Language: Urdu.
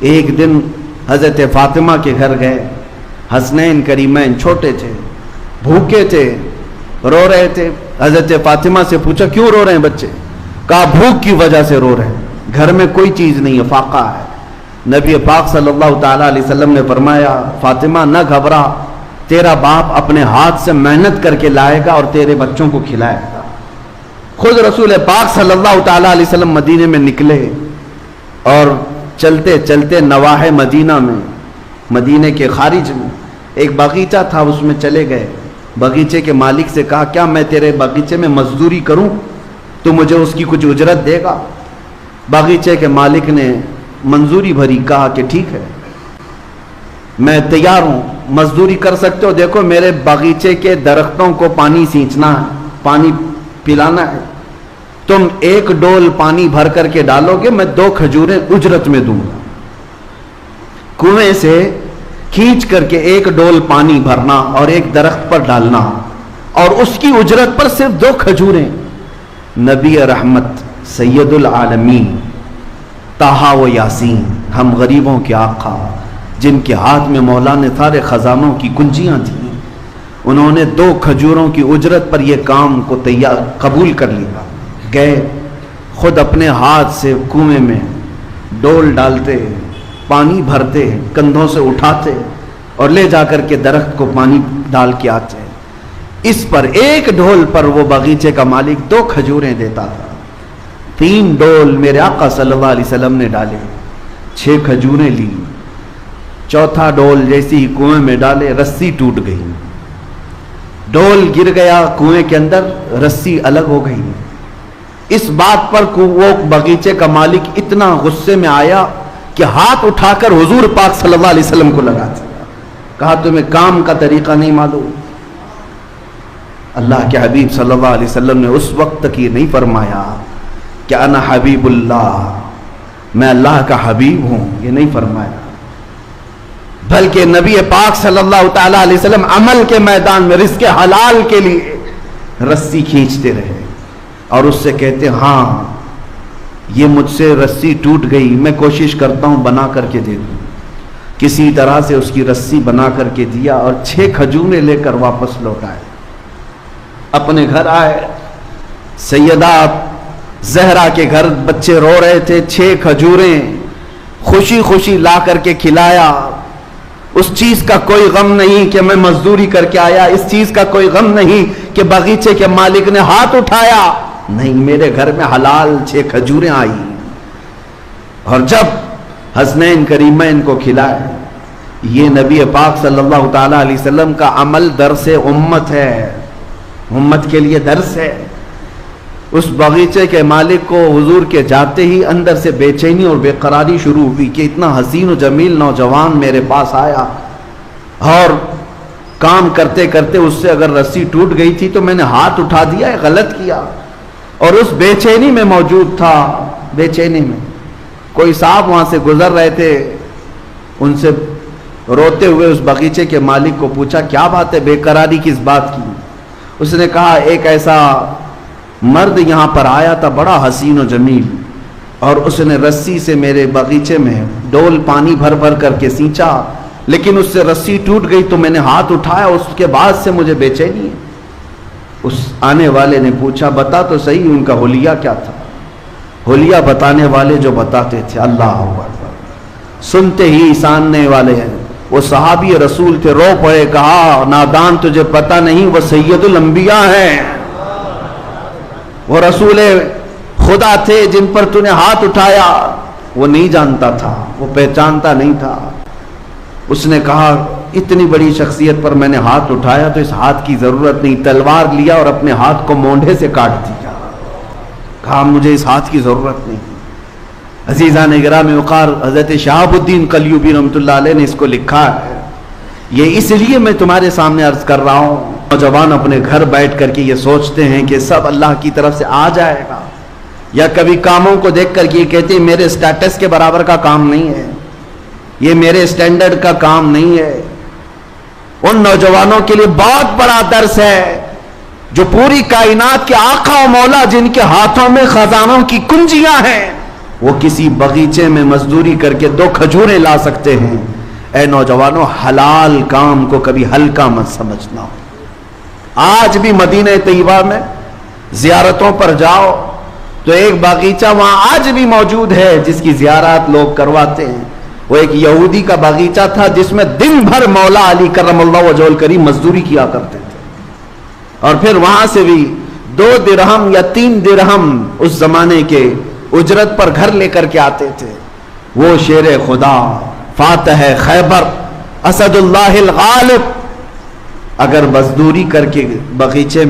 ایک دن حضرت فاطمہ کے گھر گئے، حسنین کریمین چھوٹے تھے، بھوکے تھے، رو رہے تھے۔ حضرت فاطمہ سے پوچھا کیوں رو رہے ہیں بچے؟ کہا بھوک کی وجہ سے رو رہے ہیں، گھر میں کوئی چیز نہیں ہے، فاقہ ہے۔ نبی پاک صلی اللہ تعالیٰ علیہ وسلم نے فرمایا فاطمہ نہ گھبرا، تیرا باپ اپنے ہاتھ سے محنت کر کے لائے گا اور تیرے بچوں کو کھلائے گا۔ خود رسول پاک صلی اللہ تعالیٰ علیہ وسلم مدینے میں نکلے اور چلتے چلتے نواحِ مدینہ میں، مدینے کے خارج میں ایک باغیچہ تھا، اس میں چلے گئے۔ باغیچے کے مالک سے کہا کیا میں تیرے باغیچے میں مزدوری کروں تو مجھے اس کی کچھ اجرت دے گا؟ باغیچے کے مالک نے منظوری بھری، کہا کہ ٹھیک ہے میں تیار ہوں، مزدوری کر سکتے ہو۔ دیکھو میرے باغیچے کے درختوں کو پانی سینچنا ہے، پانی پلانا ہے، تم 1 ڈول پانی بھر کر کے ڈالو گے، میں 2 کھجوریں اجرت میں دوں گا۔ کنویں سے کھینچ کر کے 1 ڈول پانی بھرنا اور ایک درخت پر ڈالنا، اور اس کی اجرت پر صرف 2 کھجوریں۔ نبی رحمت سید العالمین طٰہٰ و یاسین، ہم غریبوں کے آقا جن کے ہاتھ میں مولا نے سارے خزانوں کی کنجیاں تھیں، انہوں نے 2 کھجوروں کی اجرت پر یہ کام کو قبول کر لیا۔ گئے خود اپنے ہاتھ سے کنویں میں ڈول ڈالتے، پانی بھرتے، کندھوں سے اٹھاتے اور لے جا کر کے درخت کو پانی ڈال کے آتے۔ اس پر 1 ڈول پر وہ باغیچے کا مالک 2 کھجوریں دیتا تھا۔ 3 ڈول میرے آقا صلی اللہ علیہ وسلم نے ڈالے، 6 کھجوریں لی۔ 4تھا ڈول جیسی ہی کنویں میں ڈالے، رسی ٹوٹ گئی، ڈول گر گیا کنویں کے اندر، رسی الگ ہو گئی۔ اس بات پر وہ باغیچے کا مالک اتنا غصے میں آیا کہ ہاتھ اٹھا کر حضور پاک صلی اللہ علیہ وسلم کو لگا دیا، کہا تمہیں کام کا طریقہ نہیں معلوم؟ اللہ کے حبیب صلی اللہ علیہ وسلم نے اس وقت تک یہ نہیں فرمایا کہ انا حبیب اللہ، میں اللہ کا حبیب ہوں، یہ نہیں فرمایا، بلکہ نبی پاک صلی اللہ تعالیٰ علیہ وسلم عمل کے میدان میں رزق حلال کے لیے رسی کھینچتے رہے اور اس سے کہتے ہاں یہ مجھ سے رسی ٹوٹ گئی، میں کوشش کرتا ہوں بنا کر کے دے دوں۔ کسی طرح سے اس کی رسی بنا کر کے دیا اور 6 کھجوریں لے کر واپس لوٹ آئے۔ اپنے گھر آئے، سیدہ زہرا کے گھر بچے رو رہے تھے، 6 کھجوریں خوشی خوشی لا کر کے کھلایا۔ اس چیز کا کوئی غم نہیں کہ میں مزدوری کر کے آیا، اس چیز کا کوئی غم نہیں کہ باغیچے کے مالک نے ہاتھ اٹھایا، نہیں، میرے گھر میں حلال 6 کھجوریں آئی۔ اور جب حسنین کریمین کو کھلائے، یہ نبی پاک صلی اللہ تعالیٰ علیہ وسلم کا عمل درس امت ہے، امت کے لیے درس ہے۔ اس باغیچے کے مالک کو حضور کے جاتے ہی اندر سے بے چینی اور بے قراری شروع ہوئی کہ اتنا حسین و جمیل نوجوان میرے پاس آیا اور کام کرتے کرتے اس سے اگر رسی ٹوٹ گئی تھی تو میں نے ہاتھ اٹھا دیا، غلط کیا۔ اور اس بے چینی میں موجود تھا، بے چینی میں کوئی صاحب وہاں سے گزر رہے تھے، ان سے روتے ہوئے اس باغیچے کے مالک کو پوچھا کیا بات ہے، بے قراری کس بات کی؟ اس نے کہا ایک ایسا مرد یہاں پر آیا تھا بڑا حسین و جمیل، اور اس نے رسی سے میرے باغیچے میں ڈول پانی بھر بھر کر کے سینچا، لیکن اس سے رسی ٹوٹ گئی تو میں نے ہاتھ اٹھایا، اس کے بعد سے مجھے بے چینی ہے۔ اس آنے والے نے پوچھا بتا تو صحیح ان کا حلیہ کیا تھا؟ حلیہ بتانے والے جو بتاتے تھے، اللہ اکبر، سنتے ہی ساننے والے ہیں، وہ صحابی رسول تھے، رو پڑے، کہا نادان تجھے پتہ نہیں وہ سید الانبیاء ہیں، وہ رسول خدا تھے جن پر تو نے ہاتھ اٹھایا۔ وہ نہیں جانتا تھا، وہ پہچانتا نہیں تھا۔ اس نے کہا اتنی بڑی شخصیت پر میں نے ہاتھ اٹھایا تو اس ہاتھ کی ضرورت نہیں، تلوار لیا اور اپنے ہاتھ کو مونڈھے سے کاٹ دیا، کہا مجھے اس ہاتھ کی ضرورت نہیں۔ عزیزان گرامی وقار، حضرت شہاب الدین قلیوبی رحمۃ اللہ علیہ نے اس کو لکھا ہے۔ یہ اس لیے میں تمہارے سامنے عرض کر رہا ہوں، نوجوان اپنے گھر بیٹھ کر کے یہ سوچتے ہیں کہ سب اللہ کی طرف سے آ جائے گا، یا کبھی کاموں کو دیکھ کر کے یہ کہتے ہیں میرے سٹیٹس کے برابر کا کام نہیں ہے، یہ میرے سٹینڈرڈ کا کام نہیں ہے۔ ان نوجوانوں کے لیے بہت بڑا درس ہے جو پوری کائنات کے آقا و مولا جن کے ہاتھوں میں خزانوں کی کنجیاں ہیں، وہ کسی باغیچے میں مزدوری کر کے 2 کھجوریں لا سکتے ہیں۔ اے نوجوانوں، حلال کام کو کبھی ہلکا مت سمجھنا۔ آج بھی مدینہ طیبہ میں زیارتوں پر جاؤ تو ایک باغیچہ وہاں آج بھی موجود ہے جس کی زیارت لوگ کرواتے ہیں۔ وہ ایک یہودی کا باغیچہ تھا جس میں دن بھر مولا علی کرم اللہ وجہہ الکریم مزدوری کیا کرتے تھے، اور پھر وہاں سے بھی 2 درہم یا 3 درہم اس زمانے کے اجرت پر گھر لے کر کے آتے تھے۔ وہ شیر خدا، فاتح خیبر، اسد اللہ الغالب، اگر مزدوری کر کے باغیچے